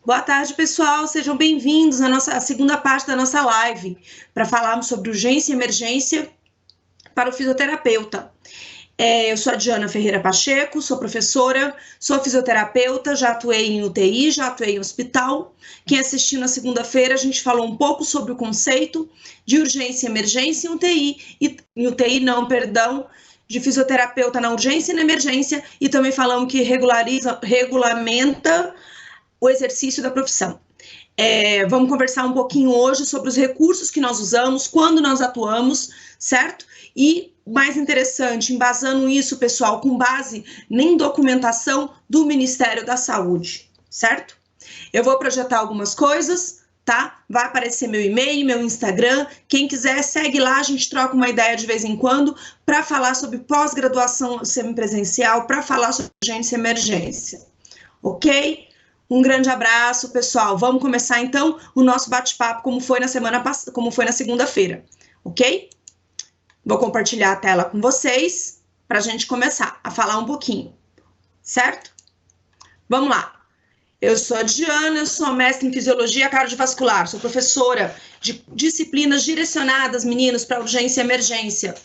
Boa tarde, pessoal. Sejam bem-vindos à segunda parte da nossa live para falarmos sobre urgência e emergência para o fisioterapeuta. Eu sou a Diana Ferreira Pacheco, sou professora, sou fisioterapeuta, já atuei em UTI, já atuei em hospital. Quem assistiu na segunda-feira, a gente falou um pouco sobre o conceito de urgência e emergência em UTI, de fisioterapeuta na urgência e na emergência, e também falamos que regulamenta o exercício da profissão. Vamos conversar um pouquinho hoje sobre os recursos que nós usamos, quando nós atuamos, certo? E, mais interessante, embasando isso, pessoal, com base em documentação do Ministério da Saúde, certo? Eu vou projetar algumas coisas, tá? Vai aparecer meu e-mail, meu Instagram. Quem quiser, segue lá, a gente troca uma ideia de vez em quando para falar sobre pós-graduação semipresencial, para falar sobre urgência e emergência, ok? Um grande abraço, pessoal. Vamos começar, então, o nosso bate-papo como foi na segunda-feira, ok? Vou compartilhar a tela com vocês para a gente começar a falar um pouquinho, certo? Vamos lá. Eu sou a Diana, eu sou mestre em Fisiologia Cardiovascular, sou professora de disciplinas direcionadas, meninos, para urgência e emergência.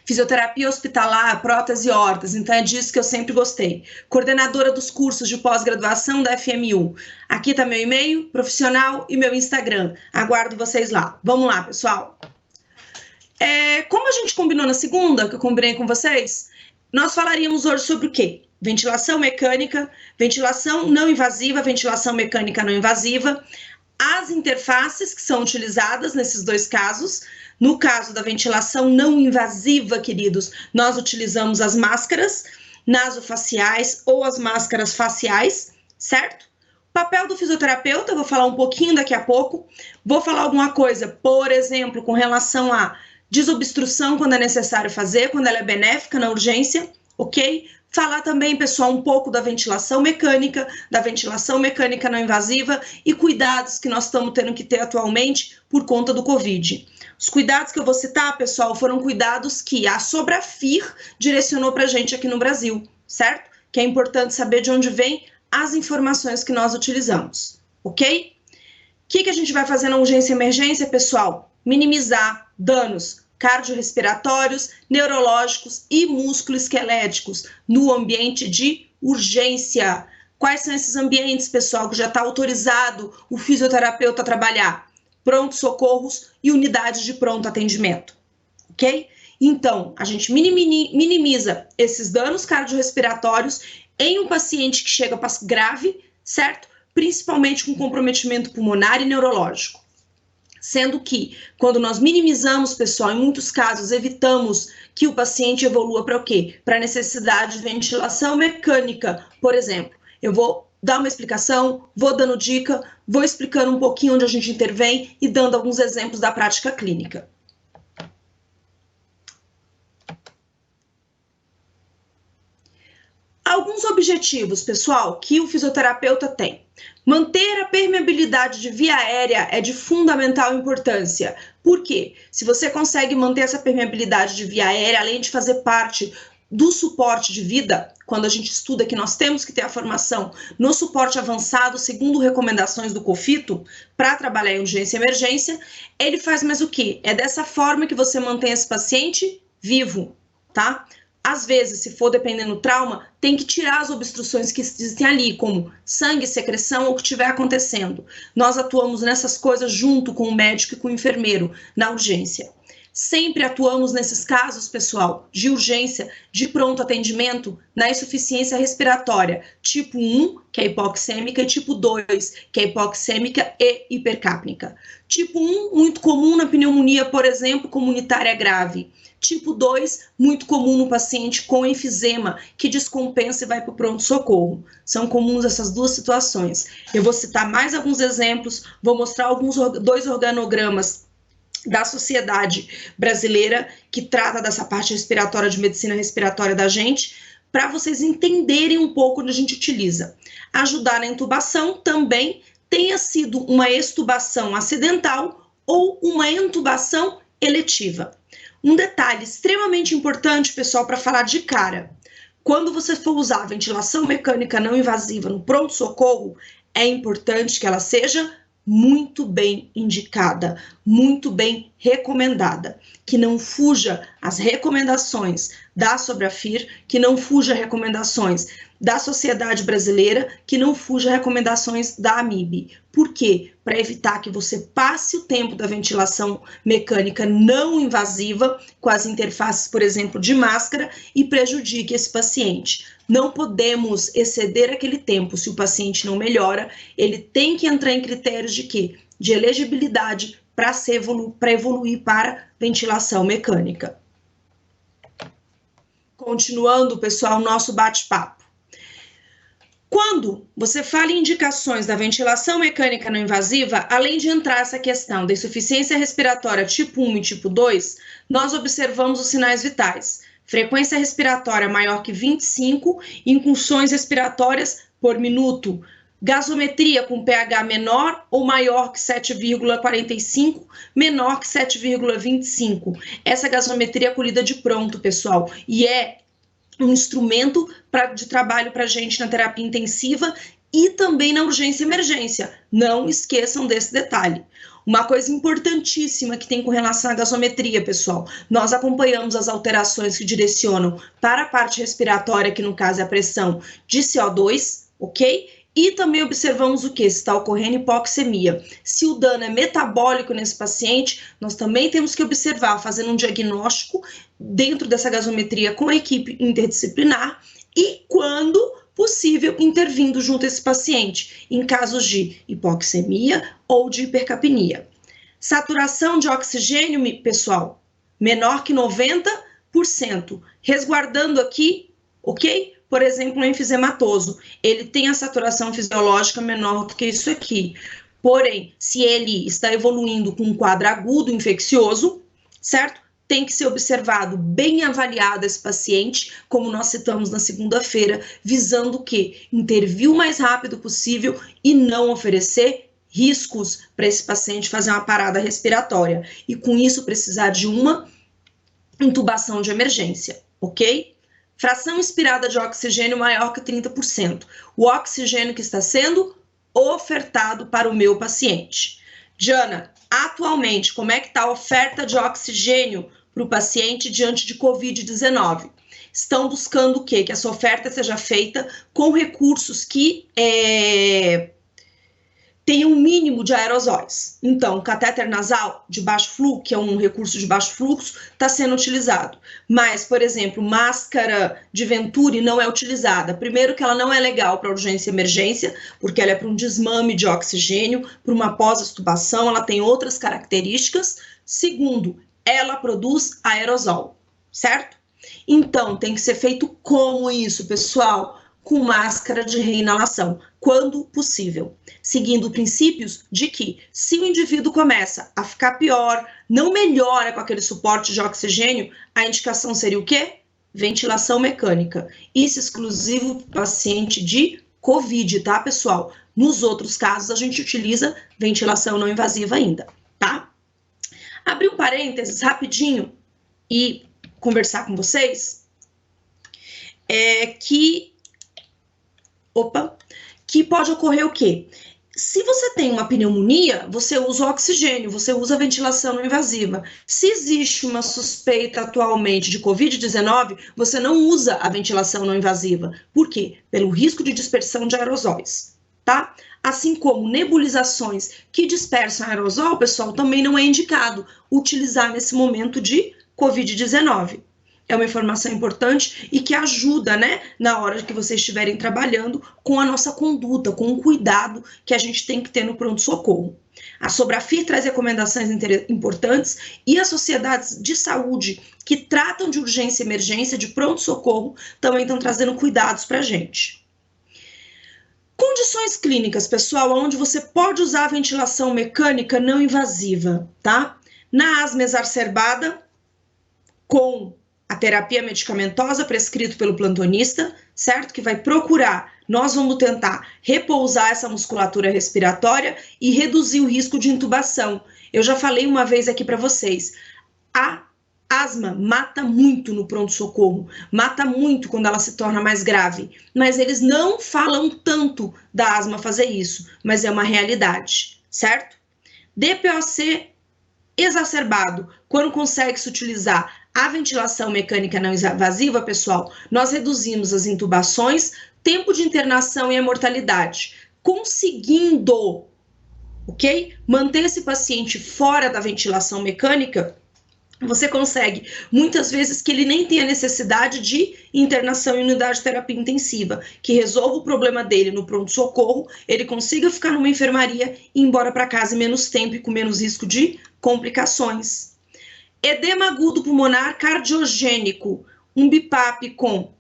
Fisioterapia hospitalar, prótese e órtese, então é disso que eu sempre gostei. Coordenadora dos cursos de pós-graduação da FMU. Aqui está meu e-mail profissional e meu Instagram. Aguardo vocês lá. Vamos lá, pessoal. Como a gente combinou na segunda, que eu combinei com vocês, nós falaríamos hoje sobre o quê? Ventilação mecânica, ventilação não invasiva, ventilação mecânica não invasiva, as interfaces que são utilizadas nesses dois casos. No caso da ventilação não invasiva, queridos, nós utilizamos as máscaras nasofaciais ou as máscaras faciais, certo? Papel do fisioterapeuta, eu vou falar um pouquinho daqui a pouco. Vou falar alguma coisa, por exemplo, com relação à desobstrução, quando é necessário fazer, quando ela é benéfica na urgência, ok? Falar também, pessoal, um pouco da ventilação mecânica não invasiva e cuidados que nós estamos tendo que ter atualmente por conta do Covid. Os cuidados que eu vou citar, pessoal, foram cuidados que a Sobrafir direcionou para a gente aqui no Brasil, certo? Que é importante saber de onde vem as informações que nós utilizamos, ok? O que a gente vai fazer na urgência e emergência, pessoal? Minimizar danos cardiorrespiratórios, neurológicos e músculo-esqueléticos no ambiente de urgência. Quais são esses ambientes, pessoal, que já está autorizado o fisioterapeuta a trabalhar? Pronto-socorros e unidades de pronto atendimento, ok? Então, a gente minimiza esses danos cardiorrespiratórios em um paciente que chega grave, certo? Principalmente com comprometimento pulmonar e neurológico. Sendo que, quando nós minimizamos, pessoal, em muitos casos, evitamos que o paciente evolua para o quê? Para a necessidade de ventilação mecânica, por exemplo. Eu vou dar uma explicação, vou dando dica, vou explicando um pouquinho onde a gente intervém e dando alguns exemplos da prática clínica. Alguns objetivos, pessoal, que o fisioterapeuta tem. Manter a permeabilidade de via aérea é de fundamental importância. Por quê? Se você consegue manter essa permeabilidade de via aérea, além de fazer parte do suporte de vida, quando a gente estuda que nós temos que ter a formação no suporte avançado, segundo recomendações do COFITO, para trabalhar em urgência e emergência, ele faz mais o quê? É dessa forma que você mantém esse paciente vivo, tá? Às vezes, se for dependendo do trauma, tem que tirar as obstruções que existem ali, como sangue, secreção ou o que estiver acontecendo. Nós atuamos nessas coisas junto com o médico e com o enfermeiro na urgência. Sempre atuamos nesses casos, pessoal, de urgência, de pronto atendimento, na insuficiência respiratória, tipo 1, que é hipoxêmica, e tipo 2, que é hipoxêmica e hipercápnica. Tipo 1, muito comum na pneumonia, por exemplo, comunitária grave. Tipo 2, muito comum no paciente com enfisema, que descompensa e vai para o pronto-socorro. São comuns essas duas situações. Eu vou citar mais alguns exemplos, vou mostrar dois organogramas da Sociedade Brasileira, que trata dessa parte respiratória, de medicina respiratória da gente, para vocês entenderem um pouco onde a gente utiliza. Ajudar na intubação também, tenha sido uma extubação acidental ou uma intubação eletiva. Um detalhe extremamente importante, pessoal, para falar de cara. Quando você for usar ventilação mecânica não invasiva no pronto-socorro, é importante que ela seja muito bem indicada, muito bem recomendada, que não fuja às recomendações da Sobrafir, que não fuja recomendações da Sociedade Brasileira, que não fuja recomendações da AMIB. Por quê? Para evitar que você passe o tempo da ventilação mecânica não invasiva, com as interfaces, por exemplo, de máscara, e prejudique esse paciente. Não podemos exceder aquele tempo. Se o paciente não melhora, ele tem que entrar em critérios de quê? De elegibilidade para evoluir para ventilação mecânica. Continuando, pessoal, nosso bate-papo. Quando você fala em indicações da ventilação mecânica não invasiva, além de entrar essa questão da insuficiência respiratória tipo 1 e tipo 2, nós observamos os sinais vitais. Frequência respiratória maior que 25, incursões respiratórias por minuto, gasometria com pH menor ou maior que 7,45, menor que 7,25. Essa gasometria é colhida de pronto, pessoal, e é um instrumento de trabalho para a gente na terapia intensiva e também na urgência e emergência. Não esqueçam desse detalhe. Uma coisa importantíssima que tem com relação à gasometria, pessoal, nós acompanhamos as alterações que direcionam para a parte respiratória, que no caso é a pressão de CO2, ok? E também observamos o que? Se está ocorrendo hipoxemia. Se o dano é metabólico nesse paciente, nós também temos que observar, fazendo um diagnóstico dentro dessa gasometria com a equipe interdisciplinar e, quando possível, intervindo junto a esse paciente, em casos de hipoxemia ou de hipercapnia. Saturação de oxigênio, pessoal, menor que 90%, resguardando aqui, ok? Por exemplo, o enfisematoso, ele tem a saturação fisiológica menor do que isso aqui. Porém, se ele está evoluindo com um quadro agudo infeccioso, certo? Tem que ser observado, bem avaliado esse paciente, como nós citamos na segunda-feira, visando o quê? Intervir o mais rápido possível e não oferecer riscos para esse paciente fazer uma parada respiratória. E com isso precisar de uma intubação de emergência, ok? Fração inspirada de oxigênio maior que 30%. O oxigênio que está sendo ofertado para o meu paciente. Diana, atualmente, como é que está a oferta de oxigênio para o paciente diante de Covid-19? Estão buscando o quê? Que essa oferta seja feita com recursos que tenham um mínimo de aerosóis. Então, catéter nasal de baixo fluxo, que é um recurso de baixo fluxo, está sendo utilizado. Mas, por exemplo, máscara de Venturi não é utilizada. Primeiro que ela não é legal para urgência e emergência, porque ela é para um desmame de oxigênio, para uma pós-extubação, ela tem outras características. Segundo, ela produz aerosol, certo? Então, tem que ser feito como isso, pessoal? Com máscara de reinalação, quando possível, seguindo princípios de que, se o indivíduo começa a ficar pior, não melhora com aquele suporte de oxigênio, a indicação seria o quê? Ventilação mecânica. Isso exclusivo para paciente de COVID, tá, pessoal? Nos outros casos, a gente utiliza ventilação não invasiva ainda, tá? Abrir um parênteses rapidinho e conversar com vocês que pode ocorrer o quê? Se você tem uma pneumonia, você usa o oxigênio, você usa a ventilação não invasiva. Se existe uma suspeita atualmente de Covid-19, você não usa a ventilação não invasiva. Por quê? Pelo risco de dispersão de aerosóis, tá? Assim como nebulizações que dispersam aerosol, pessoal, também não é indicado utilizar nesse momento de Covid-19. É uma informação importante e que ajuda, né, na hora que vocês estiverem trabalhando com a nossa conduta, com o cuidado que a gente tem que ter no pronto-socorro. A Sobrafir traz recomendações importantes e as sociedades de saúde que tratam de urgência e emergência, de pronto-socorro, também estão trazendo cuidados para a gente. Condições clínicas, pessoal, onde você pode usar a ventilação mecânica não invasiva, tá? Na asma exacerbada, com a terapia medicamentosa prescrito pelo plantonista, certo? Que vai procurar, nós vamos tentar repousar essa musculatura respiratória e reduzir o risco de intubação. Eu já falei uma vez aqui para vocês, a Asma mata muito no pronto-socorro, mata muito quando ela se torna mais grave, mas eles não falam tanto da asma fazer isso, mas é uma realidade, certo? DPOC exacerbado, quando consegue-se utilizar a ventilação mecânica não invasiva, pessoal, nós reduzimos as intubações, tempo de internação e a mortalidade, conseguindo, ok? Manter esse paciente fora da ventilação mecânica. Você consegue, muitas vezes, que ele nem tenha necessidade de internação em unidade de terapia intensiva, que resolva o problema dele no pronto-socorro, ele consiga ficar numa enfermaria e ir embora para casa em menos tempo e com menos risco de complicações. Edema agudo pulmonar cardiogênico, um BIPAP com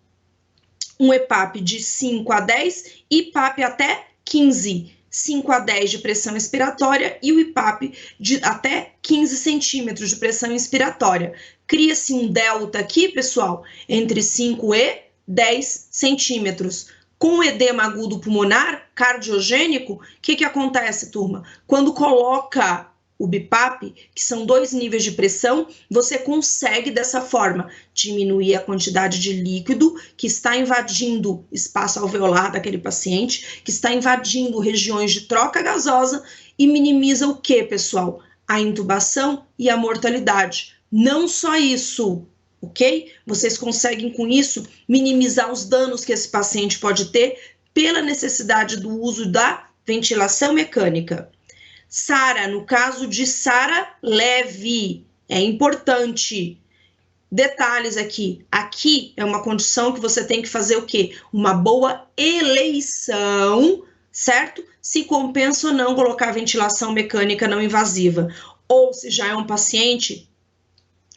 um EPAP de 5 a 10 e IPAP até 15. 5 a 10 de pressão expiratória e o IPAP de até 15 centímetros de pressão inspiratória. Cria-se um delta aqui, pessoal, entre 5 e 10 centímetros. Com edema agudo pulmonar cardiogênico, o que acontece, turma? Quando coloca o BIPAP, que são 2 níveis de pressão, você consegue dessa forma diminuir a quantidade de líquido que está invadindo espaço alveolar daquele paciente, que está invadindo regiões de troca gasosa e minimiza o que, pessoal? A intubação e a mortalidade. Não só isso, ok? Vocês conseguem com isso minimizar os danos que esse paciente pode ter pela necessidade do uso da ventilação mecânica. SARA, no caso de SARA leve, é importante. Detalhes aqui. Aqui é uma condição que você tem que fazer o quê? Uma boa eleição, certo? Se compensa ou não colocar ventilação mecânica não invasiva. Ou se já é um paciente,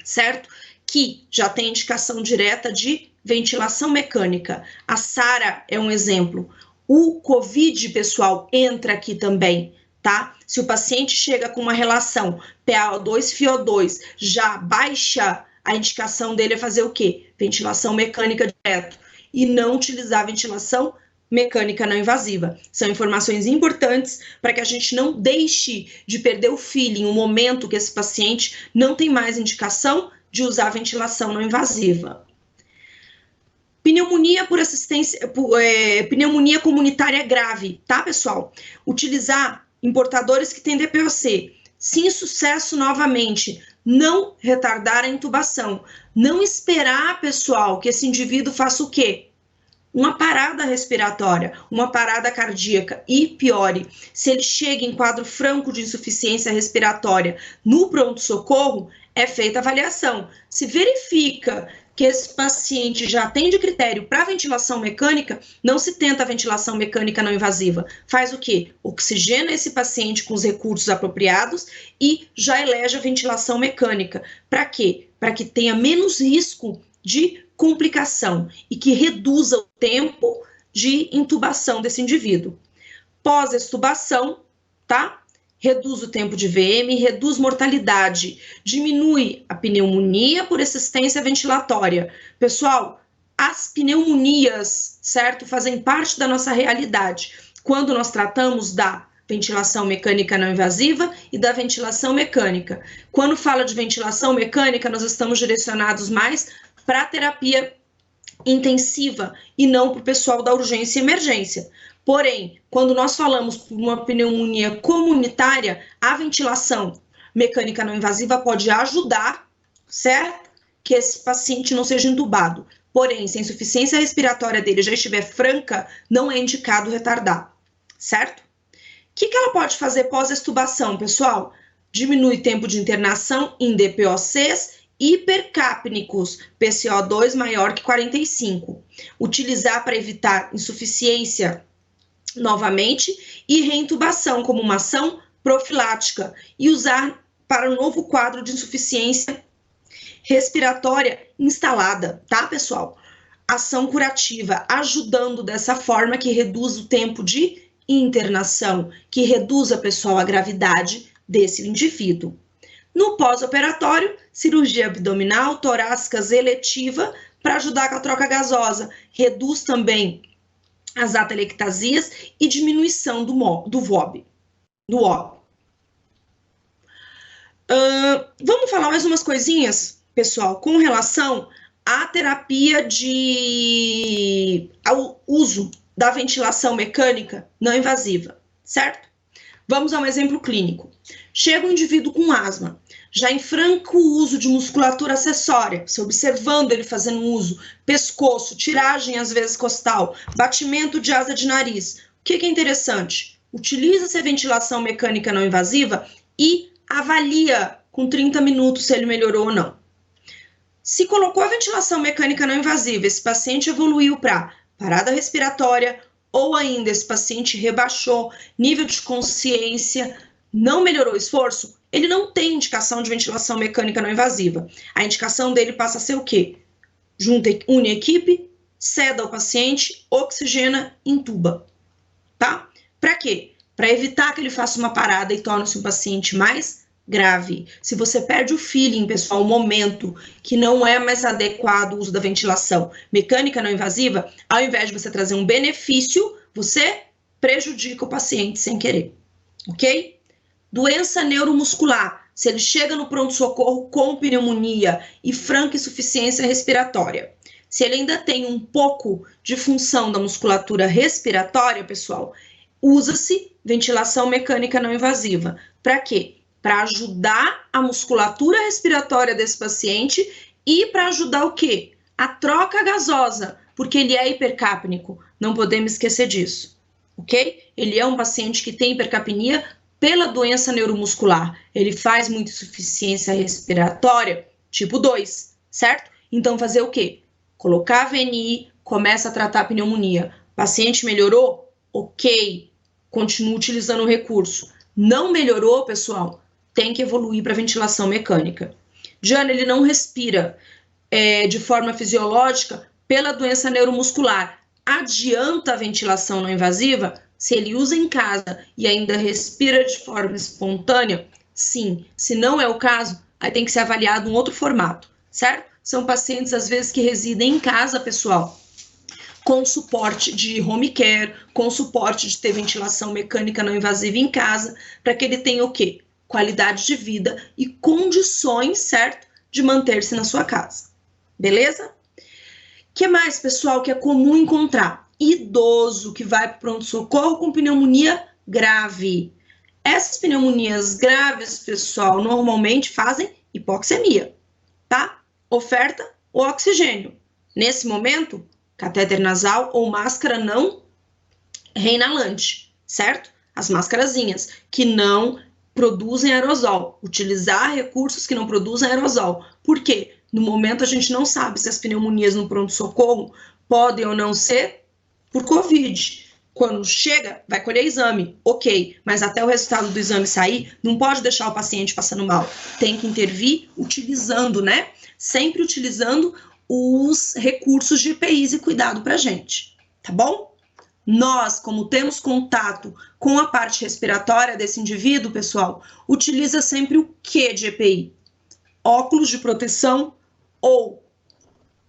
certo? Que já tem indicação direta de ventilação mecânica. A SARA é um exemplo. O COVID, pessoal, entra aqui também. Tá? Se o paciente chega com uma relação PaO2-FiO2 já baixa, a indicação dele é fazer o quê? Ventilação mecânica direto e não utilizar ventilação mecânica não invasiva. São informações importantes para que a gente não deixe de perder o feeling, o momento que esse paciente não tem mais indicação de usar ventilação não invasiva. Pneumonia por assistência, pneumonia comunitária grave, tá, pessoal? Utilizar em portadores que têm DPOC, se insucesso novamente, não retardar a intubação, não esperar, pessoal, que esse indivíduo faça o quê? Uma parada respiratória, uma parada cardíaca e piore, se ele chega em quadro franco de insuficiência respiratória no pronto-socorro, é feita a avaliação. Se verifica que esse paciente já atende critério para ventilação mecânica, não se tenta a ventilação mecânica não invasiva. Faz o quê? Oxigena esse paciente com os recursos apropriados e já elege a ventilação mecânica. Para quê? Para que tenha menos risco de complicação e que reduza o tempo de intubação desse indivíduo. Pós-extubação, tá? Reduz o tempo de VM, reduz mortalidade, diminui a pneumonia por assistência ventilatória. Pessoal, as pneumonias, certo, fazem parte da nossa realidade quando nós tratamos da ventilação mecânica não invasiva e da ventilação mecânica. Quando fala de ventilação mecânica, nós estamos direcionados mais para a terapia intensiva e não para o pessoal da urgência e emergência. Porém, quando nós falamos de uma pneumonia comunitária, a ventilação mecânica não invasiva pode ajudar, certo? Que esse paciente não seja entubado. Porém, se a insuficiência respiratória dele já estiver franca, não é indicado retardar, certo? O que ela pode fazer pós-extubação, pessoal? Diminui tempo de internação em DPOCs hipercápnicos, PCO2 maior que 45. Utilizar para evitar insuficiência novamente e reintubação como uma ação profilática e usar para o novo quadro de insuficiência respiratória instalada, tá, pessoal? Ação curativa, ajudando dessa forma que reduz o tempo de internação, que reduza, pessoal, a gravidade desse indivíduo. No pós-operatório, cirurgia abdominal, torácica eletiva para ajudar com a troca gasosa, reduz também as atelectasias e diminuição do VOB. Vamos falar mais umas coisinhas pessoal, com relação à terapia ao uso da ventilação mecânica não invasiva, certo? Vamos a um exemplo clínico. Chega um indivíduo com asma, já em franco uso de musculatura acessória, você observando ele fazendo uso, pescoço, tiragem às vezes costal, batimento de asa de nariz. O que é interessante? Utiliza-se a ventilação mecânica não invasiva e avalia com 30 minutos se ele melhorou ou não. Se colocou a ventilação mecânica não invasiva, esse paciente evoluiu para parada respiratória, ou ainda esse paciente rebaixou nível de consciência, não melhorou o esforço, ele não tem indicação de ventilação mecânica não invasiva. A indicação dele passa a ser o quê? Une a equipe, ceda o paciente, oxigena, intuba. Tá? Para quê? Para evitar que ele faça uma parada e torne-se um paciente mais grave. Se você perde o feeling, pessoal, o momento que não é mais adequado o uso da ventilação mecânica não invasiva, ao invés de você trazer um benefício, você prejudica o paciente sem querer, ok? Doença neuromuscular, se ele chega no pronto-socorro com pneumonia e franca insuficiência respiratória, se ele ainda tem um pouco de função da musculatura respiratória, pessoal, usa-se ventilação mecânica não invasiva. Para quê? Para ajudar a musculatura respiratória desse paciente e para ajudar o quê? A troca gasosa, porque ele é hipercapnico, não podemos esquecer disso, ok? Ele é um paciente que tem hipercapnia pela doença neuromuscular, ele faz muita insuficiência respiratória, tipo 2, certo? Então fazer o quê? Colocar a VNI, começa a tratar a pneumonia, paciente melhorou? Ok, continua utilizando o recurso. Não melhorou, pessoal? Tem que evoluir para ventilação mecânica. Diana, ele não respira de forma fisiológica pela doença neuromuscular. Adianta a ventilação não invasiva? Se ele usa em casa e ainda respira de forma espontânea? Sim. Se não é o caso, aí tem que ser avaliado um outro formato, certo? São pacientes, às vezes, que residem em casa, pessoal, com suporte de home care, com suporte de ter ventilação mecânica não invasiva em casa, para que ele tenha o quê? Qualidade de vida e condições, certo, de manter-se na sua casa. Beleza? O que mais, pessoal, que é comum encontrar? Idoso que vai para o pronto-socorro com pneumonia grave. Essas pneumonias graves, pessoal, normalmente fazem hipoxemia, tá? Oferta o oxigênio. Nesse momento, catéter nasal ou máscara não reinalante, certo? As máscarazinhas que não produzem aerosol. Utilizar recursos que não produzem aerosol. Por quê? No momento a gente não sabe se as pneumonias no pronto-socorro podem ou não ser por Covid. Quando chega, vai colher exame, ok, mas até o resultado do exame sair, não pode deixar o paciente passando mal. Tem que intervir utilizando, né? Sempre utilizando os recursos de EPIs e cuidado pra gente, tá bom? Nós, como temos contato com a parte respiratória desse indivíduo, pessoal, utiliza sempre o que de EPI? Óculos de proteção ou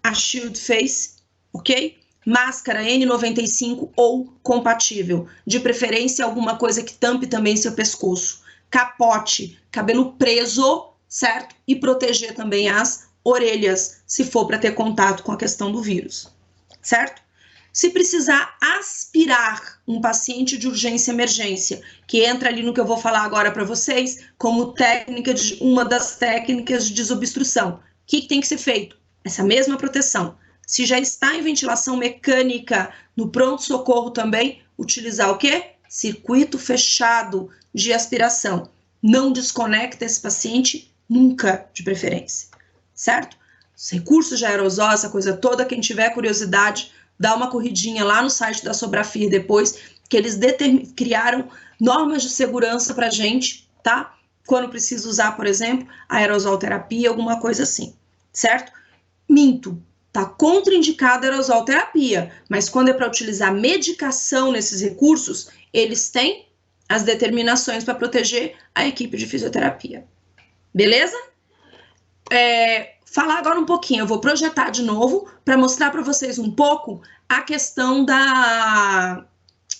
a shield face, ok? Máscara N95 ou compatível, de preferência alguma coisa que tampe também seu pescoço. Capote, cabelo preso, certo? E proteger também as orelhas, se for para ter contato com a questão do vírus, certo? Se precisar aspirar um paciente de urgência e emergência, que entra ali no que eu vou falar agora para vocês, como uma das técnicas de desobstrução, o que tem que ser feito? Essa mesma proteção. Se já está em ventilação mecânica no pronto-socorro também, utilizar o quê? Circuito fechado de aspiração. Não desconecta esse paciente nunca, de preferência, certo? Os recursos de aerosol, essa coisa toda, quem tiver curiosidade, dá uma corridinha lá no site da Sobrafir depois, que eles criaram normas de segurança pra gente, tá? Quando precisa usar, por exemplo, aerosol terapia, alguma coisa assim, certo? Minto. Está contraindicada a aerosol terapia, mas quando é para utilizar medicação nesses recursos, eles têm as determinações para proteger a equipe de fisioterapia. Beleza? Falar agora um pouquinho, eu vou projetar de novo para mostrar para vocês um pouco a questão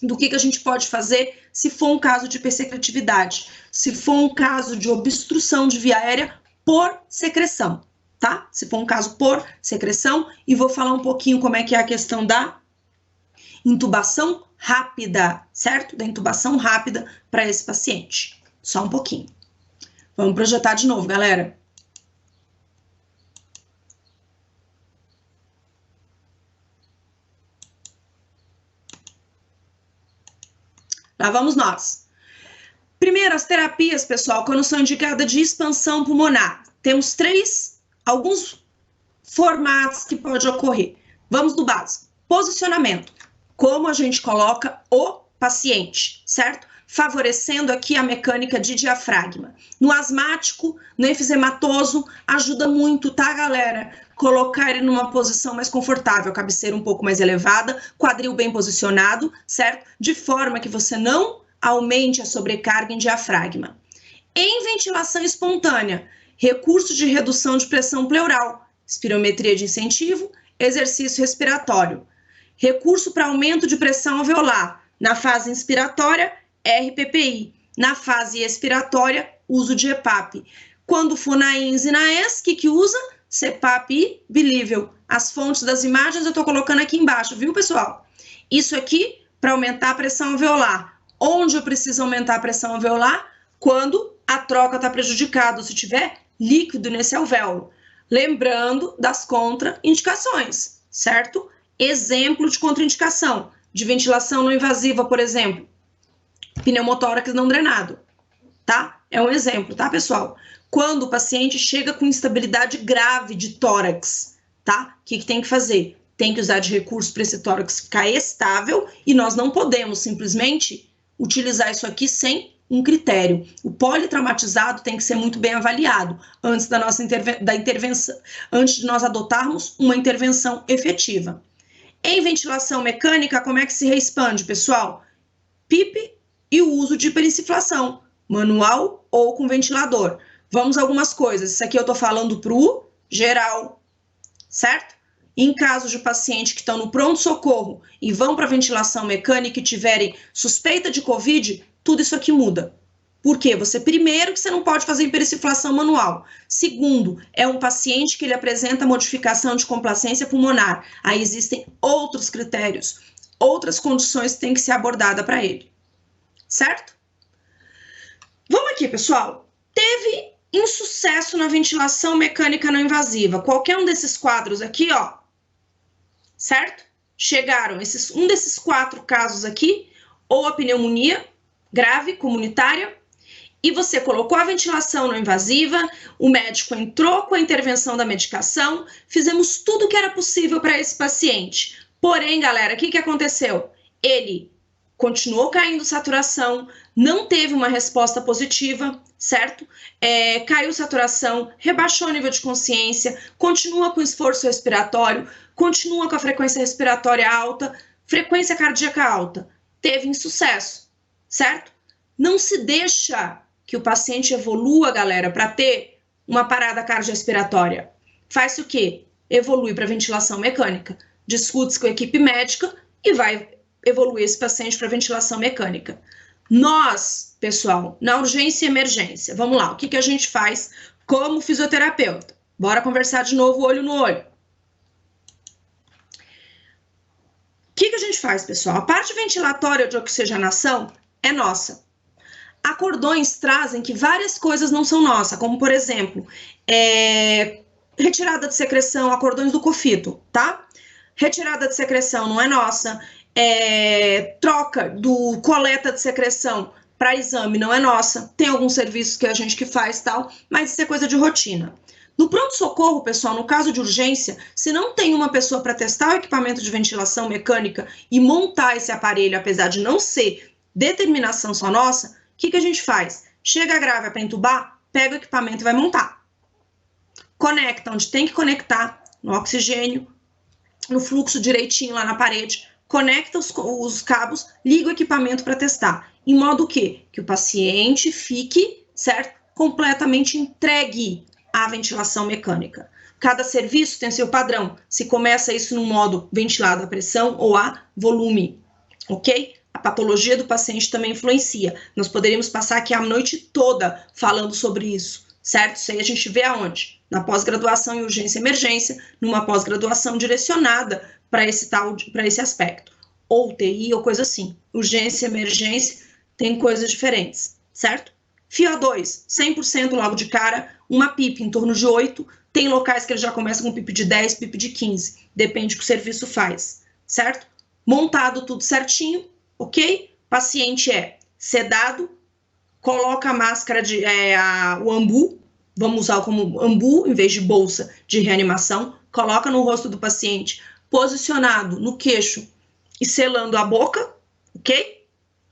do que a gente pode fazer se for um caso de hipersecretividade, se for um caso de obstrução de via aérea por secreção, tá? Se for um caso por secreção, e vou falar um pouquinho como é que é a questão da intubação rápida, certo? Da intubação rápida para esse paciente. Só um pouquinho. Vamos projetar de novo, galera. Lá vamos nós. Primeiro, as terapias, pessoal, quando são indicadas de expansão pulmonar. Temos alguns formatos que pode ocorrer. Vamos do básico. Posicionamento. Como a gente coloca o paciente, certo? Favorecendo aqui a mecânica de diafragma. No asmático, no efizematoso, ajuda muito, tá, galera? Colocar ele numa posição mais confortável, cabeceira um pouco mais elevada, quadril bem posicionado, certo? De forma que você não aumente a sobrecarga em diafragma. Em ventilação espontânea, recurso de redução de pressão pleural, espirometria de incentivo, exercício respiratório. Recurso para aumento de pressão alveolar. Na fase inspiratória, RPPI. Na fase expiratória, uso de EPAP. Quando for na INS e na ES, que usa? CPAP e bilível. As fontes das imagens eu estou colocando aqui embaixo, viu, pessoal? Isso aqui para aumentar a pressão alveolar. Onde eu preciso aumentar a pressão alveolar? Quando a troca está prejudicada, se tiver líquido nesse alvéolo. Lembrando das contraindicações, certo? Exemplo de contraindicação, de ventilação não invasiva, por exemplo, pneumotórax não drenado, tá? É um exemplo, tá, pessoal? Quando o paciente chega com instabilidade grave de tórax, tá? O que tem que fazer? Tem que usar de recurso para esse tórax ficar estável e nós não podemos simplesmente utilizar isso aqui sem um critério. O politraumatizado tem que ser muito bem avaliado antes da nossa intervenção, antes de nós adotarmos uma intervenção efetiva. Em ventilação mecânica, como é que se reexpande, pessoal? PIP e o uso de hiperinsuflação, manual ou com ventilador. Vamos a algumas coisas. Isso aqui eu tô falando pro geral, certo? Em caso de pacientes que estão no pronto-socorro e vão para ventilação mecânica e tiverem suspeita de COVID, tudo isso aqui muda. Por quê? Primeiro, que você não pode fazer hiperinsuflação manual. Segundo, é um paciente que ele apresenta modificação de complacência pulmonar. Aí existem outros critérios, outras condições que têm que ser abordadas para ele. Certo? Vamos aqui, pessoal. Teve insucesso na ventilação mecânica não invasiva. Qualquer um desses quadros aqui, ó, certo? Chegaram um desses 4 casos aqui, ou a pneumonia grave, comunitária, e você colocou a ventilação não invasiva, o médico entrou com a intervenção da medicação, fizemos tudo o que era possível para esse paciente. Porém, galera, o que aconteceu? Ele continuou caindo saturação, não teve uma resposta positiva, certo? Caiu saturação, rebaixou o nível de consciência, continua com esforço respiratório, continua com a frequência respiratória alta, frequência cardíaca alta. Teve insucesso, certo? Não se deixa que o paciente evolua, galera, para ter uma parada cardiorrespiratória. Faz o quê? Evolui para ventilação mecânica. Discute com a equipe médica e vai evoluir esse paciente para ventilação mecânica. Nós, pessoal, na urgência e emergência, vamos lá, o que a gente faz como fisioterapeuta? Bora conversar de novo, olho no olho. O que a gente faz, pessoal? A parte ventilatória de oxigenação é nossa. Acordões trazem que várias coisas não são nossas, como, por exemplo, retirada de secreção, acordões do cofito, tá? Retirada de secreção não é nossa, troca do coleta de secreção para exame não é nossa, tem alguns serviços que a gente que faz tal, mas isso é coisa de rotina. No pronto-socorro, pessoal, no caso de urgência, se não tem uma pessoa para testar o equipamento de ventilação mecânica e montar esse aparelho, apesar de não ser determinação só nossa, o que a gente faz? Chega grave para entubar, pega o equipamento e vai montar. Conecta onde tem que conectar, no oxigênio, no fluxo direitinho lá na parede, conecta os cabos, liga o equipamento para testar. Em modo que o paciente fique, certo? Completamente entregue à ventilação mecânica. Cada serviço tem seu padrão. Se começa isso no modo ventilado a pressão ou a volume, ok? A patologia do paciente também influencia. Nós poderíamos passar aqui a noite toda falando sobre isso, certo? Isso aí a gente vê aonde? Na pós-graduação em urgência e emergência, numa pós-graduação direcionada para esse aspecto. Ou TI ou coisa assim. Urgência e emergência tem coisas diferentes, certo? FiO2, 100% logo de cara, uma PIP em torno de 8, tem locais que ele já começa com PIP de 10, PIP de 15, depende do que o serviço faz, certo? Montado tudo certinho, ok? Paciente é sedado, coloca a máscara o ambu, vamos usar como ambu em vez de bolsa de reanimação, coloca no rosto do paciente, posicionado no queixo e selando a boca, ok?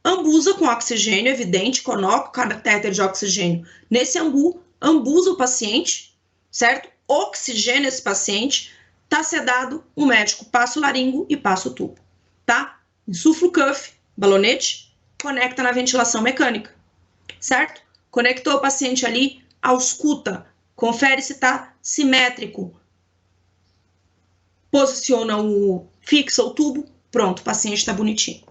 Ambusa com oxigênio, evidente, coloca o catéter de oxigênio nesse ambu, ambusa o paciente, certo? Oxigênio esse paciente, tá sedado, o médico passa o laringo e passa o tubo, tá? Insufla o cuff, balonete, conecta na ventilação mecânica, certo? Conectou o paciente ali, ausculta, confere se tá simétrico, posiciona fixa o tubo, pronto, o paciente está bonitinho,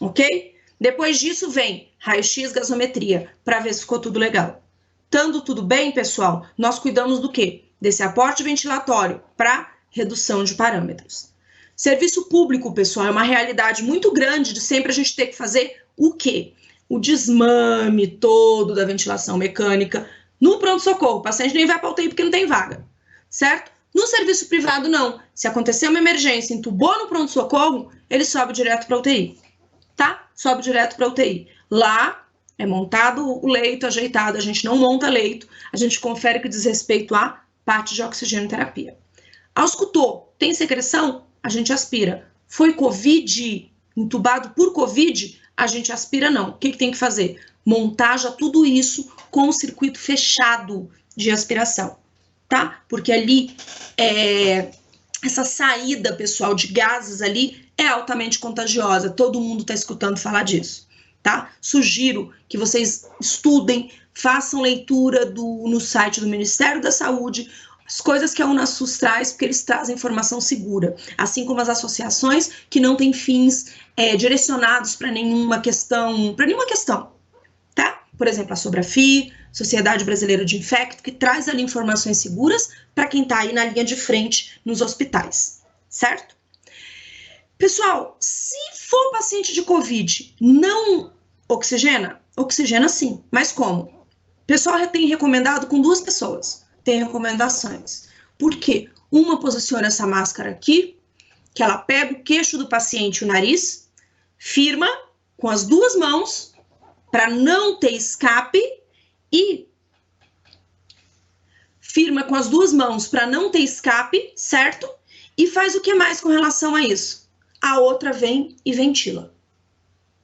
ok? Depois disso vem raio-x, gasometria, para ver se ficou tudo legal. Estando tudo bem, pessoal, nós cuidamos do quê? Desse aporte ventilatório para redução de parâmetros. Serviço público, pessoal, é uma realidade muito grande de sempre a gente ter que fazer o quê? O desmame todo da ventilação mecânica no pronto-socorro. O paciente nem vai para a UTI porque não tem vaga, certo? No serviço privado, não. Se acontecer uma emergência, entubou no pronto-socorro, ele sobe direto para a UTI, tá? Sobe direto para a UTI. Lá é montado o leito, ajeitado, a gente não monta leito, a gente confere que diz respeito à parte de oxigenoterapia. Auscultou, tem secreção? A gente aspira. Foi Covid, entubado por Covid? A gente aspira não. O que tem que fazer? Montar já tudo isso com o circuito fechado de aspiração, tá? Porque ali, essa saída, pessoal, de gases ali é altamente contagiosa. Todo mundo está escutando falar disso, tá? Sugiro que vocês estudem, façam leitura no site do Ministério da Saúde, as coisas que a UNASUS traz, porque eles trazem informação segura, assim como as associações que não têm fins direcionados para nenhuma questão, tá? Por exemplo, a Sobrafi, Sociedade Brasileira de Infecto, que traz ali informações seguras para quem está aí na linha de frente nos hospitais, certo? Pessoal, se for paciente de Covid, não oxigena? Oxigena sim, mas como? O pessoal tem recomendado com 2 pessoas, tem recomendações. Por quê? Uma posiciona essa máscara aqui, que ela pega o queixo do paciente e o nariz, firma com as 2 mãos, para não ter escape, e firma com as 2 mãos para não ter escape, certo? E faz o que mais com relação a isso? A outra vem e ventila,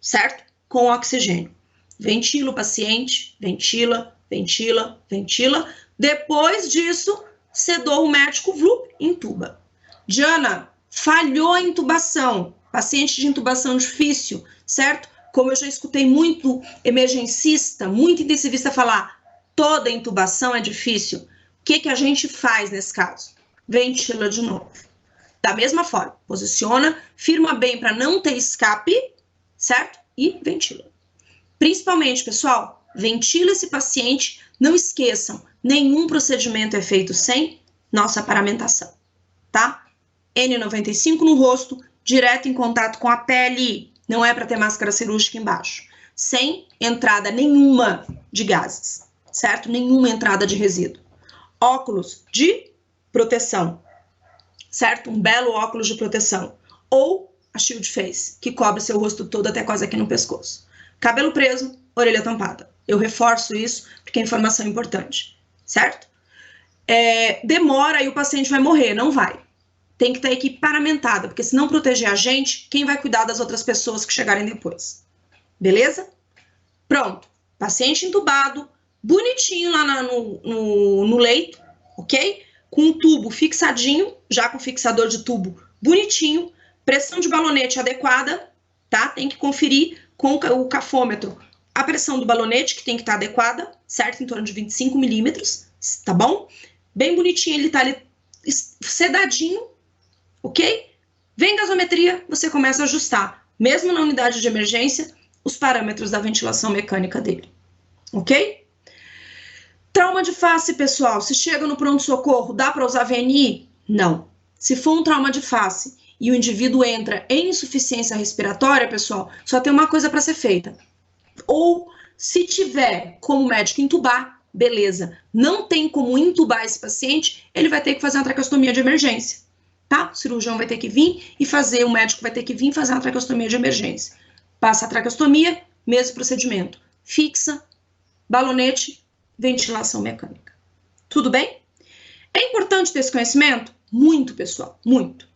certo? Com oxigênio. Ventila o paciente, ventila, ventila, ventila. Depois disso, sedou o médico, vlup, intuba. Diana, falhou a intubação. Paciente de intubação difícil, certo? Como eu já escutei muito emergencista, muito intensivista falar, toda intubação é difícil. O que a gente faz nesse caso? Ventila de novo. Da mesma forma, posiciona, firma bem para não ter escape, certo? E ventila. Principalmente, pessoal, ventila esse paciente. Não esqueçam, nenhum procedimento é feito sem nossa paramentação, tá? N95 no rosto, direto em contato com a pele. Não é para ter máscara cirúrgica embaixo. Sem entrada nenhuma de gases, certo? Nenhuma entrada de resíduo. Óculos de proteção, certo? Um belo óculos de proteção. Ou a shield face, que cobre seu rosto todo até quase aqui no pescoço. Cabelo preso, orelha tampada. Eu reforço isso porque a informação é importante, certo? Demora e o paciente vai morrer, não vai. Tem que ter a equipe paramentada, porque se não proteger a gente, quem vai cuidar das outras pessoas que chegarem depois? Beleza? Pronto. Paciente entubado, bonitinho lá no leito, ok? Com um tubo fixadinho, já com fixador de tubo bonitinho, pressão de balonete adequada, tá? Tem que conferir com o cafômetro a pressão do balonete, que tem que estar adequada, certo? Em torno de 25 milímetros, tá bom? Bem bonitinho, ele tá ali sedadinho, ok? Vem gasometria, você começa a ajustar, mesmo na unidade de emergência, os parâmetros da ventilação mecânica dele, ok? Trauma de face, pessoal, se chega no pronto-socorro, dá para usar VNI? Não. Se for um trauma de face e o indivíduo entra em insuficiência respiratória, pessoal, só tem uma coisa para ser feita. Ou, se tiver como médico intubar, beleza. Não tem como intubar esse paciente, ele vai ter que fazer uma traqueostomia de emergência, tá? O cirurgião vai ter que vir e fazer, o médico vai ter que vir fazer uma traqueostomia de emergência. Passa a traqueostomia, mesmo procedimento. Fixa, balonete, ventilação mecânica. Tudo bem? É importante ter esse conhecimento? Muito, pessoal, muito.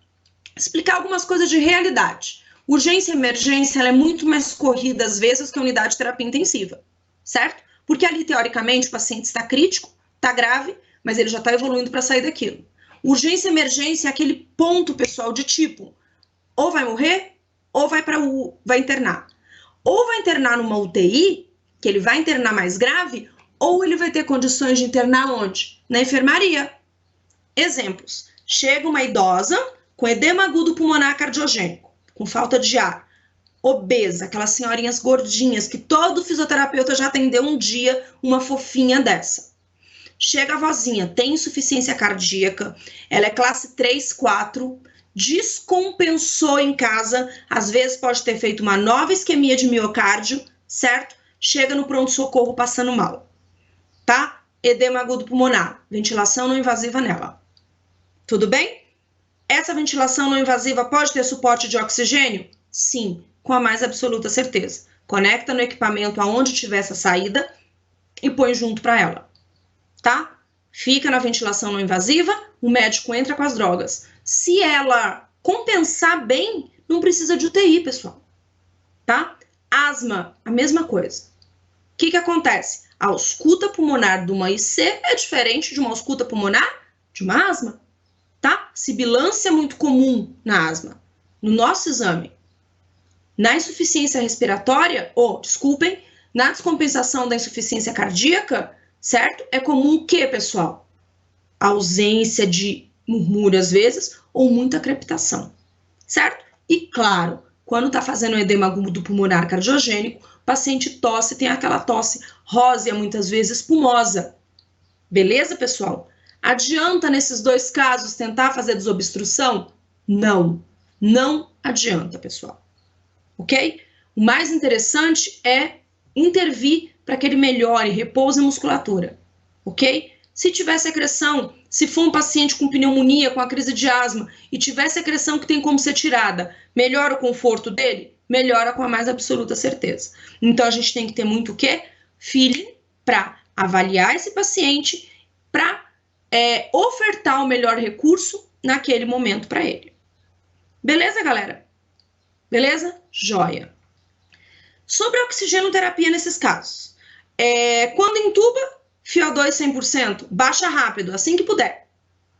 Explicar algumas coisas de realidade. Urgência e emergência, ela é muito mais corrida, às vezes, que a unidade de terapia intensiva, certo? Porque ali, teoricamente, o paciente está crítico, está grave, mas ele já está evoluindo para sair daquilo. Urgência e emergência é aquele ponto, pessoal, de tipo, ou vai morrer, ou vai internar. Ou vai internar numa UTI, que ele vai internar mais grave, ou ele vai ter condições de internar onde? Na enfermaria. Exemplos. Chega uma idosa com edema agudo pulmonar cardiogênico, com falta de ar, obesa, aquelas senhorinhas gordinhas que todo fisioterapeuta já atendeu um dia, uma fofinha dessa. Chega a vozinha, tem insuficiência cardíaca, ela é classe 3, 4, descompensou em casa, às vezes pode ter feito uma nova isquemia de miocárdio, certo? Chega no pronto-socorro passando mal, tá? Edema agudo pulmonar, ventilação não invasiva nela. Tudo bem? Essa ventilação não invasiva pode ter suporte de oxigênio? Sim, com a mais absoluta certeza. Conecta no equipamento aonde tiver essa saída e põe junto para ela, tá? Fica na ventilação não invasiva, o médico entra com as drogas. Se ela compensar bem, não precisa de UTI, pessoal, tá? Asma, a mesma coisa. O que acontece? A ausculta pulmonar de uma IC é diferente de uma ausculta pulmonar de uma asma, tá? Sibilância é muito comum na asma. No nosso exame, na insuficiência respiratória, na descompensação da insuficiência cardíaca, certo? É comum o que, pessoal? A ausência de murmúrio, às vezes, ou muita crepitação, certo? E, claro, quando tá fazendo edema agudo pulmonar cardiogênico, o paciente tosse, tem aquela tosse rósea, muitas vezes espumosa. Beleza, pessoal? Adianta, nesses dois casos, tentar fazer desobstrução? Não. Não adianta, pessoal. Ok? O mais interessante é intervir para que ele melhore, repouse a musculatura. Ok? Se tiver secreção, se for um paciente com pneumonia, com a crise de asma, e tiver secreção que tem como ser tirada, melhora o conforto dele? Melhora com a mais absoluta certeza. Então, a gente tem que ter muito o quê? Feeling para avaliar esse paciente, para ofertar o melhor recurso naquele momento para ele. Beleza, galera? Beleza? Joia. Sobre a oxigenoterapia nesses casos. Quando intuba, FiO2 100%, baixa rápido, assim que puder,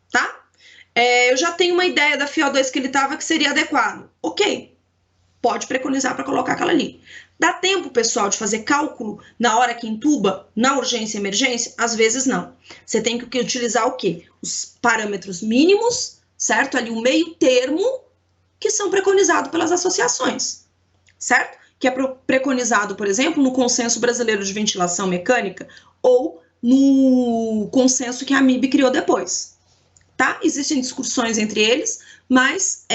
tá? Eu já tenho uma ideia da FiO2 que ele estava que seria adequado. Ok, pode preconizar para colocar aquela ali. Dá tempo, pessoal, de fazer cálculo na hora que intuba, na urgência e emergência? Às vezes não. Você tem que utilizar o quê? Os parâmetros mínimos, certo? Ali o meio termo, que são preconizados pelas associações, certo? Que é preconizado, por exemplo, no Consenso Brasileiro de Ventilação Mecânica ou no consenso que a AMIB criou depois, tá? Existem discussões entre eles, mas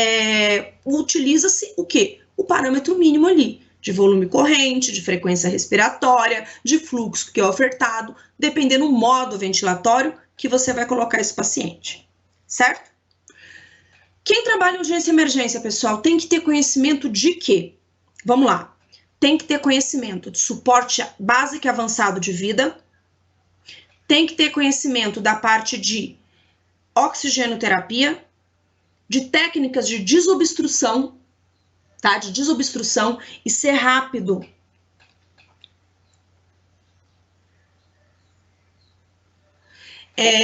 utiliza-se o quê? O parâmetro mínimo ali, de volume corrente, de frequência respiratória, de fluxo que é ofertado, dependendo do modo ventilatório que você vai colocar esse paciente, certo? Quem trabalha em urgência e emergência, pessoal, tem que ter conhecimento de quê? Vamos lá. Tem que ter conhecimento de suporte básico e avançado de vida, tem que ter conhecimento da parte de oxigenoterapia, de técnicas de desobstrução, tá? De desobstrução e ser rápido.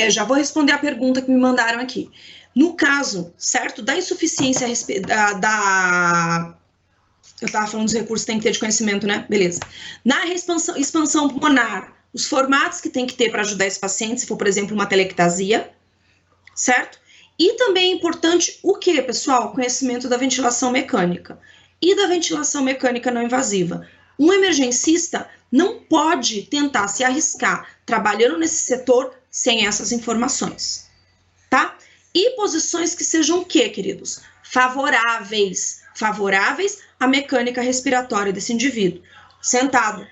Já vou responder a pergunta que me mandaram aqui. No caso, certo, da insuficiência eu estava falando dos recursos que tem que ter de conhecimento, né? Beleza. Na expansão pulmonar, os formatos que tem que ter para ajudar esse paciente, se for, por exemplo, uma telectasia, certo? E também é importante o que, pessoal? Conhecimento da ventilação mecânica e da ventilação mecânica não invasiva. Um emergencista não pode tentar se arriscar trabalhando nesse setor sem essas informações, tá? E posições que sejam o quê, queridos? Favoráveis à mecânica respiratória desse indivíduo. Sentado,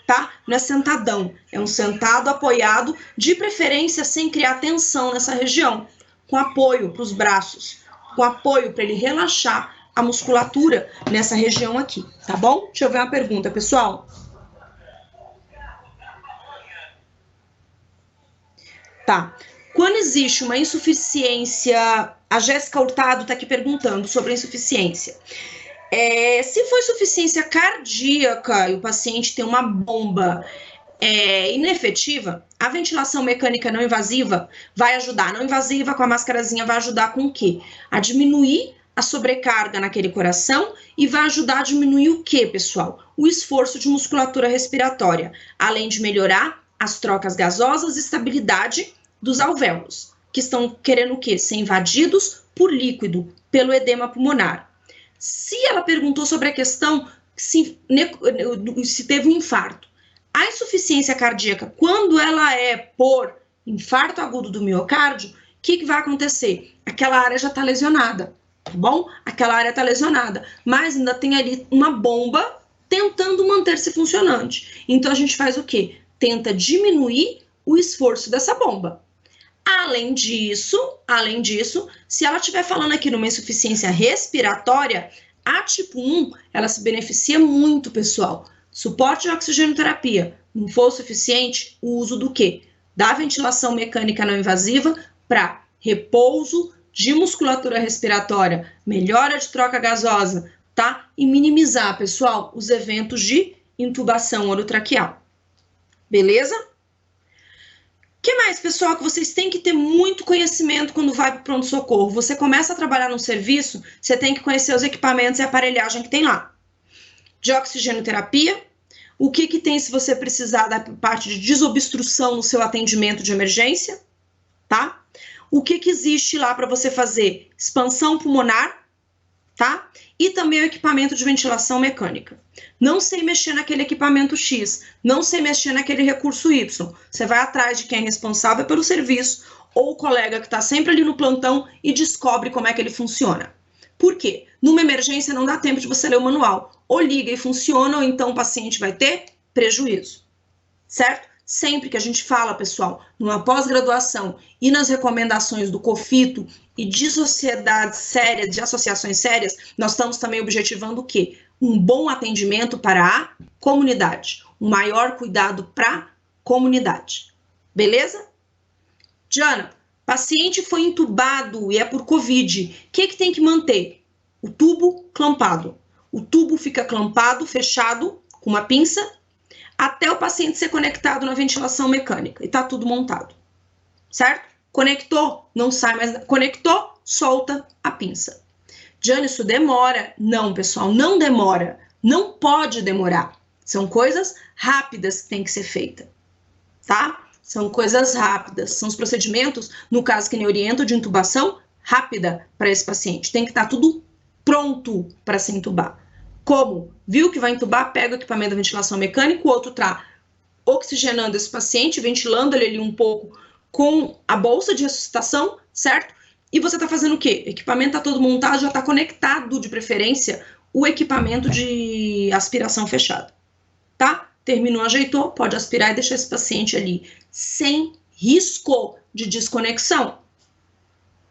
tá? Não é sentadão, é um sentado apoiado, de preferência sem criar tensão nessa região, com apoio para os braços, com apoio para ele relaxar a musculatura nessa região aqui, tá bom? Deixa eu ver uma pergunta, pessoal. Tá. Quando existe uma insuficiência, a Jéssica Hurtado tá aqui perguntando sobre a insuficiência. Se for insuficiência cardíaca e o paciente tem uma bomba inefetiva, a ventilação mecânica não invasiva vai ajudar. Não invasiva com a máscarazinha vai ajudar com o quê? A diminuir a sobrecarga naquele coração e vai ajudar a diminuir o quê, pessoal? O esforço de musculatura respiratória, além de melhorar as trocas gasosas e estabilidade dos alvéolos, que estão querendo o quê? Ser invadidos por líquido, pelo edema pulmonar. Se ela perguntou sobre a questão se teve um infarto, a insuficiência cardíaca, quando ela é por infarto agudo do miocárdio, o que vai acontecer? Aquela área já está lesionada, tá bom? Aquela área está lesionada, mas ainda tem ali uma bomba tentando manter-se funcionante. Então a gente faz o quê? Tenta diminuir o esforço dessa bomba. Além disso, se ela estiver falando aqui numa insuficiência respiratória, a tipo 1, ela se beneficia muito, pessoal. Suporte de oxigenoterapia não for suficiente, o uso do quê? Da ventilação mecânica não invasiva para repouso de musculatura respiratória, melhora de troca gasosa, tá? E minimizar, pessoal, os eventos de intubação orotraqueal. Beleza? O que mais, pessoal, que vocês têm que ter muito conhecimento quando vai para o pronto-socorro? Você começa a trabalhar no serviço, você tem que conhecer os equipamentos e a aparelhagem que tem lá. De oxigenoterapia, o que tem se você precisar da parte de desobstrução no seu atendimento de emergência, tá? O que existe lá para você fazer? Expansão pulmonar, tá? E também o equipamento de ventilação mecânica. Não sei mexer naquele equipamento X, não sei mexer naquele recurso Y. Você vai atrás de quem é responsável pelo serviço ou o colega que está sempre ali no plantão e descobre como é que ele funciona. Por quê? Numa emergência não dá tempo de você ler o manual. Ou liga e funciona, ou então o paciente vai ter prejuízo, certo? Sempre que a gente fala, pessoal, numa pós-graduação e nas recomendações do COFITO e de sociedades sérias, de associações sérias, nós estamos também objetivando o quê? Um bom atendimento para a comunidade, um maior cuidado para a comunidade. Beleza? Diana, paciente foi entubado e é por Covid. O que tem que manter? O tubo clampado. O tubo fica clampado, fechado, com uma pinça, até o paciente ser conectado na ventilação mecânica. E tá tudo montado. Certo? Conectou, não sai mais. Conectou, solta a pinça. Diana, isso demora? Não, pessoal, não demora. Não pode demorar. São coisas rápidas que tem que ser feita. Tá? São coisas rápidas. São os procedimentos, no caso que nem oriento, de intubação rápida para esse paciente. Tem que estar tudo pronto para se intubar. Como? Viu que vai intubar, pega o equipamento da ventilação mecânica, o outro está oxigenando esse paciente, ventilando ele ali um pouco com a bolsa de ressuscitação, certo? E você está fazendo o quê? O equipamento está todo montado, já está conectado, de preferência, o equipamento de aspiração fechada, tá? Terminou, ajeitou, pode aspirar e deixar esse paciente ali sem risco de desconexão.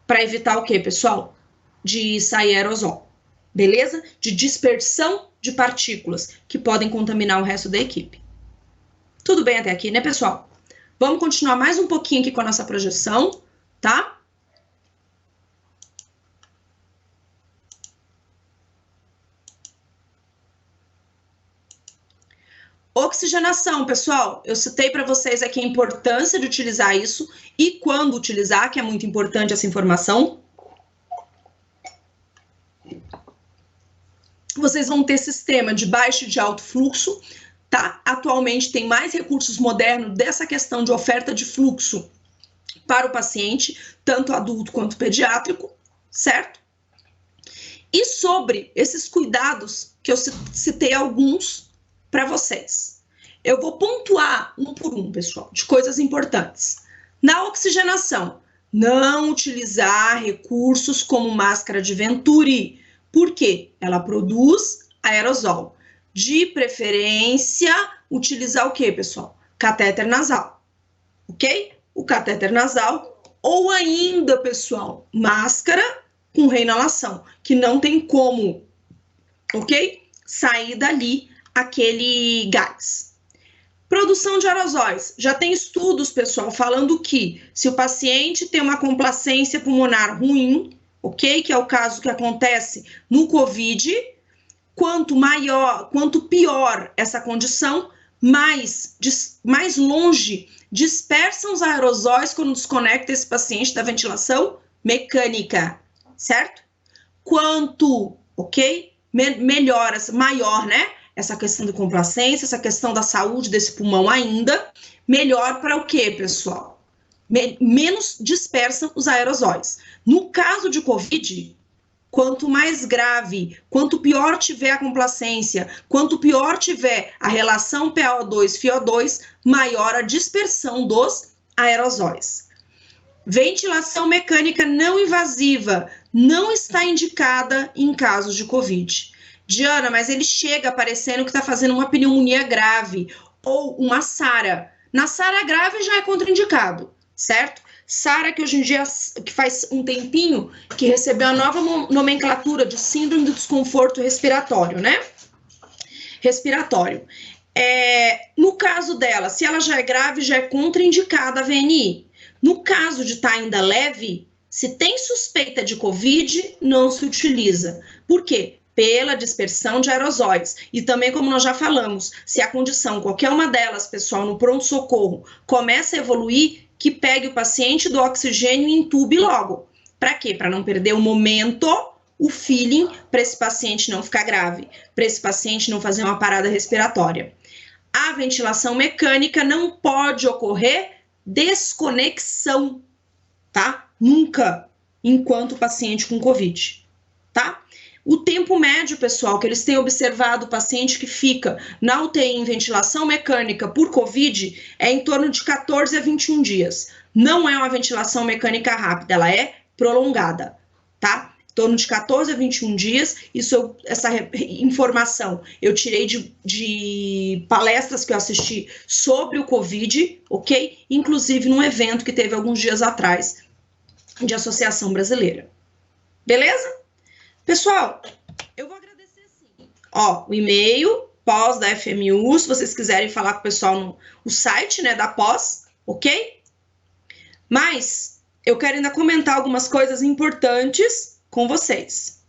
Para evitar o quê, pessoal? De sair aerosol. Beleza? De dispersão de partículas que podem contaminar o resto da equipe. Tudo bem até aqui, né, pessoal? Vamos continuar mais um pouquinho aqui com a nossa projeção, tá? Oxigenação, pessoal. Eu citei para vocês aqui a importância de utilizar isso e quando utilizar, que é muito importante essa informação. Vocês vão ter sistema de baixo e de alto fluxo, tá? Atualmente tem mais recursos modernos dessa questão de oferta de fluxo para o paciente, tanto adulto quanto pediátrico, certo? E sobre esses cuidados, que eu citei alguns, para vocês. Eu vou pontuar um por um, pessoal, de coisas importantes. Na oxigenação, não utilizar recursos como máscara de Venturi. Por quê? Ela produz aerosol. De preferência, utilizar o quê, pessoal? Catéter nasal, ok? O catéter nasal, ou ainda, pessoal, máscara com reinalação, que não tem como, ok? Sair dali aquele gás. Produção de aerosóis. Já tem estudos, pessoal, falando que se o paciente tem uma complacência pulmonar ruim, ok? Que é o caso que acontece no COVID, quanto pior essa condição, mais longe dispersam os aerosóis quando desconecta esse paciente da ventilação mecânica, certo? Quanto, ok? Melhora, maior, né? Essa questão de complacência, essa questão da saúde desse pulmão ainda, melhor para o quê, pessoal? Menos dispersam os aerosóis. No caso de COVID, quanto mais grave, quanto pior tiver a complacência, quanto pior tiver a relação PaO2-FiO2, maior a dispersão dos aerosóis. Ventilação mecânica não invasiva não está indicada em casos de COVID. Diana, mas ele chega parecendo que está fazendo uma pneumonia grave ou uma SARA. Na SARA grave já é contraindicado, certo? SARA, que hoje em dia, que faz um tempinho, que recebeu a nova nomenclatura de síndrome do desconforto respiratório, né? Respiratório. No caso dela, se ela já é grave, já é contraindicada a VNI. No caso de estar ainda leve, se tem suspeita de COVID, não se utiliza. Por quê? Pela dispersão de aerosóis. E também, como nós já falamos, se a condição, qualquer uma delas, pessoal, no pronto-socorro, começa a evoluir, que pegue o paciente do oxigênio e entube logo. Para quê? Para não perder o momento, o feeling, para esse paciente não ficar grave, para esse paciente não fazer uma parada respiratória. A ventilação mecânica não pode ocorrer desconexão, tá? Nunca, enquanto paciente com COVID, tá? O tempo médio, pessoal, que eles têm observado o paciente que fica na UTI em ventilação mecânica por COVID é em torno de 14 a 21 dias. Não é uma ventilação mecânica rápida, ela é prolongada, tá? Em torno de 14 a 21 dias. Essa informação eu tirei de palestras que eu assisti sobre o COVID, ok? Inclusive num evento que teve alguns dias atrás de Associação Brasileira. Beleza? Pessoal, eu vou agradecer sim. Ó, o e-mail, pós da FMU, se vocês quiserem falar com o pessoal no site, né, da pós, ok? Mas eu quero ainda comentar algumas coisas importantes com vocês.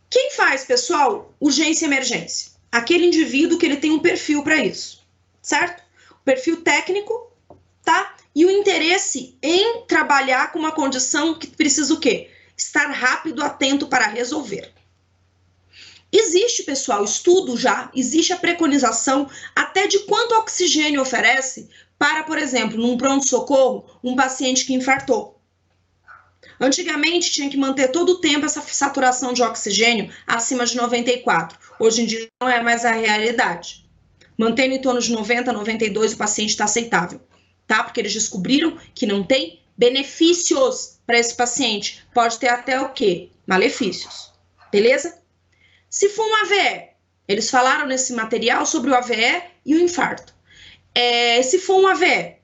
Quem faz, pessoal, urgência e emergência? Aquele indivíduo que ele tem um perfil para isso, certo? O perfil técnico, tá? E o interesse em trabalhar com uma condição que precisa o quê? Estar rápido, atento para resolver. Existe, pessoal, estudo já, existe a preconização até de quanto oxigênio oferece para, por exemplo, num pronto-socorro, um paciente que infartou. Antigamente tinha que manter todo o tempo essa saturação de oxigênio acima de 94. Hoje em dia não é mais a realidade. Mantendo em torno de 90, 92, o paciente está aceitável. Tá? Porque eles descobriram que não tem benefícios para esse paciente. Pode ter até o quê? Malefícios. Beleza? Se for um AVE, eles falaram nesse material sobre o AVE e o infarto. Se for um AVE,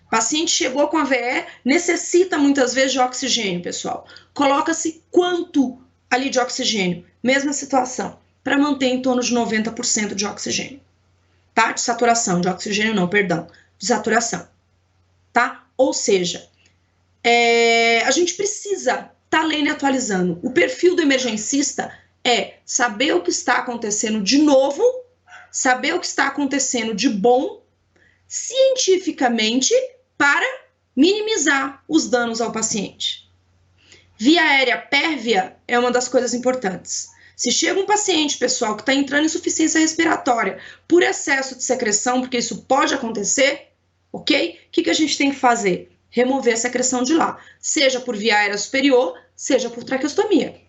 o paciente chegou com AVE, necessita muitas vezes de oxigênio, pessoal. Coloca-se quanto ali de oxigênio? Mesma situação, para manter em torno de 90% de oxigênio. Tá? De saturação, de oxigênio não, perdão, de saturação. Tá? Ou seja, a gente precisa estar lendo e atualizando. O perfil do emergencista é saber o que está acontecendo de novo, saber o que está acontecendo de bom, cientificamente, para minimizar os danos ao paciente. Via aérea pérvia é uma das coisas importantes. Se chega um paciente, pessoal, que está entrando em insuficiência respiratória por excesso de secreção, porque isso pode acontecer, ok? O que a gente tem que fazer? Remover a secreção de lá, seja por via aérea superior, seja por traqueostomia.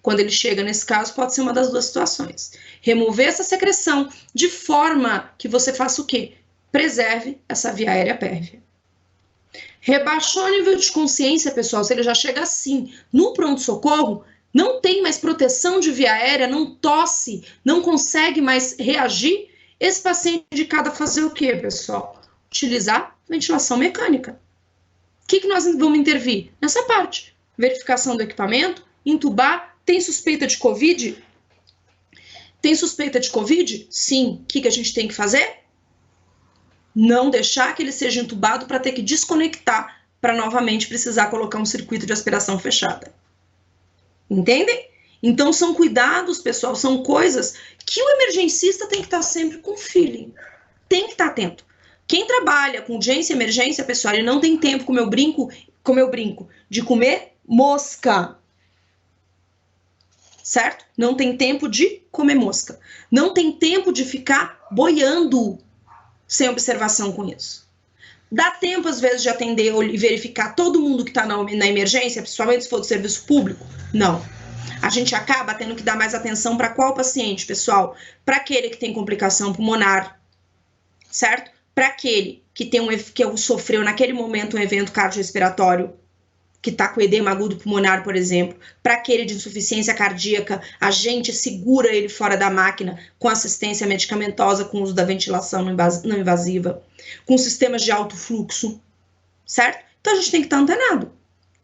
Quando ele chega nesse caso, pode ser uma das duas situações. Remover essa secreção de forma que você faça o quê? Preserve essa via aérea pérvia. Rebaixou o nível de consciência, pessoal, se ele já chega assim, no pronto-socorro, não tem mais proteção de via aérea, não tosse, não consegue mais reagir, esse paciente é indicado a fazer o quê, pessoal? Utilizar ventilação mecânica. O que nós vamos intervir? Nessa parte. Verificação do equipamento, intubar, tem suspeita de Covid? Tem suspeita de Covid? Sim. O que a gente tem que fazer? Não deixar que ele seja entubado para ter que desconectar para novamente precisar colocar um circuito de aspiração fechada. Entendem? Então são cuidados, pessoal, são coisas que o emergencista tem que estar sempre com feeling. Tem que estar atento. Quem trabalha com urgência e emergência, pessoal, ele não tem tempo, como eu brinco, de comer mosca. Certo? Não tem tempo de comer mosca. Não tem tempo de ficar boiando sem observação com isso. Dá tempo, às vezes, de atender e verificar todo mundo que está na emergência, principalmente se for do serviço público? Não. A gente acaba tendo que dar mais atenção para qual paciente, pessoal? Para aquele que tem complicação pulmonar, certo? Para aquele que sofreu naquele momento um evento cardiorrespiratório, que está com edema agudo pulmonar, por exemplo, para aquele de insuficiência cardíaca, a gente segura ele fora da máquina com assistência medicamentosa, com o uso da ventilação não invasiva, com sistemas de alto fluxo, certo? Então a gente tem que estar antenado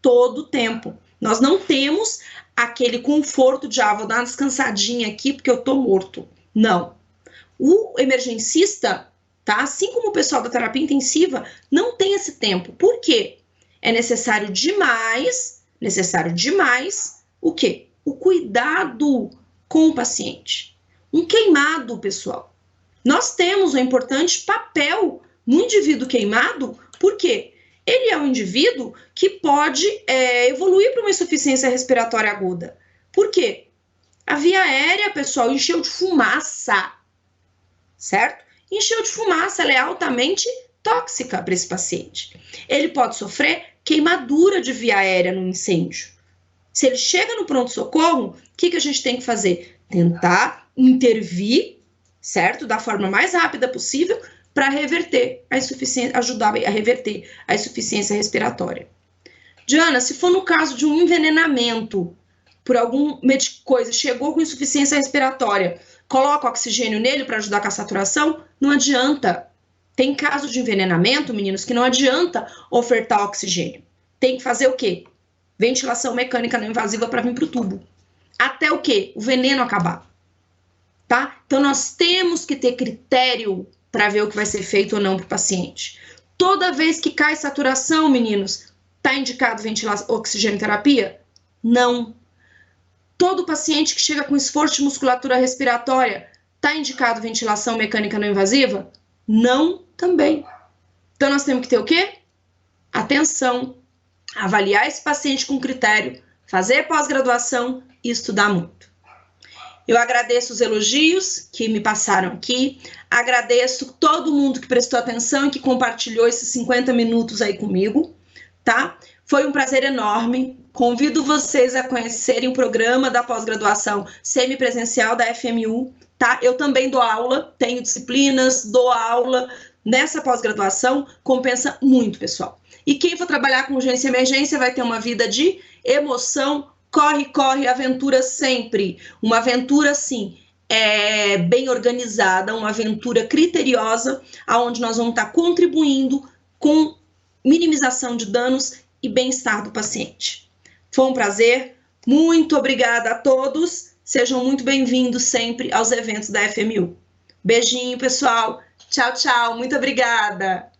todo o tempo. Nós não temos aquele conforto de, vou dar uma descansadinha aqui porque eu tô morto. Não. O emergencista, tá? Assim como o pessoal da terapia intensiva, não tem esse tempo. Por quê? É necessário demais o quê? O cuidado com o paciente. Um queimado, pessoal. Nós temos um importante papel no indivíduo queimado, por quê? Ele é um indivíduo que pode evoluir para uma insuficiência respiratória aguda. Por quê? A via aérea, pessoal, encheu de fumaça, certo? Encheu de fumaça, ela é altamente tóxica para esse paciente. Ele pode sofrer queimadura de via aérea no incêndio. Se ele chega no pronto-socorro, o que a gente tem que fazer? Tentar intervir, certo? Da forma mais rápida possível para reverter a insuficiência, ajudar a reverter a insuficiência respiratória. Diana, se for no caso de um envenenamento por alguma coisa, chegou com insuficiência respiratória, coloca oxigênio nele para ajudar com a saturação? Não adianta. Tem casos de envenenamento, meninos, que não adianta ofertar oxigênio. Tem que fazer o quê? Ventilação mecânica não invasiva para vir para o tubo. Até o quê? O veneno acabar. Tá? Então, nós temos que ter critério para ver o que vai ser feito ou não para o paciente. Toda vez que cai saturação, meninos, está indicado oxigênio terapia? Não. Todo paciente que chega com esforço de musculatura respiratória, está indicado ventilação mecânica não invasiva? Não também. Então, nós temos que ter o quê? Atenção, avaliar esse paciente com critério, fazer pós-graduação e estudar muito. Eu agradeço os elogios que me passaram aqui, agradeço todo mundo que prestou atenção e que compartilhou esses 50 minutos aí comigo, tá? Foi um prazer enorme. Convido vocês a conhecerem o programa da pós-graduação semipresencial da FMU, tá? Eu também dou aula, tenho disciplinas, dou aula nessa pós-graduação, compensa muito, pessoal. E quem for trabalhar com urgência e emergência vai ter uma vida de emoção, corre, corre, aventura sempre. Uma aventura, sim, bem organizada, uma aventura criteriosa, onde nós vamos estar contribuindo com minimização de danos e bem-estar do paciente. Foi um prazer, muito obrigada a todos, sejam muito bem-vindos sempre aos eventos da FMU. Beijinho, pessoal. Tchau, tchau. Muito obrigada.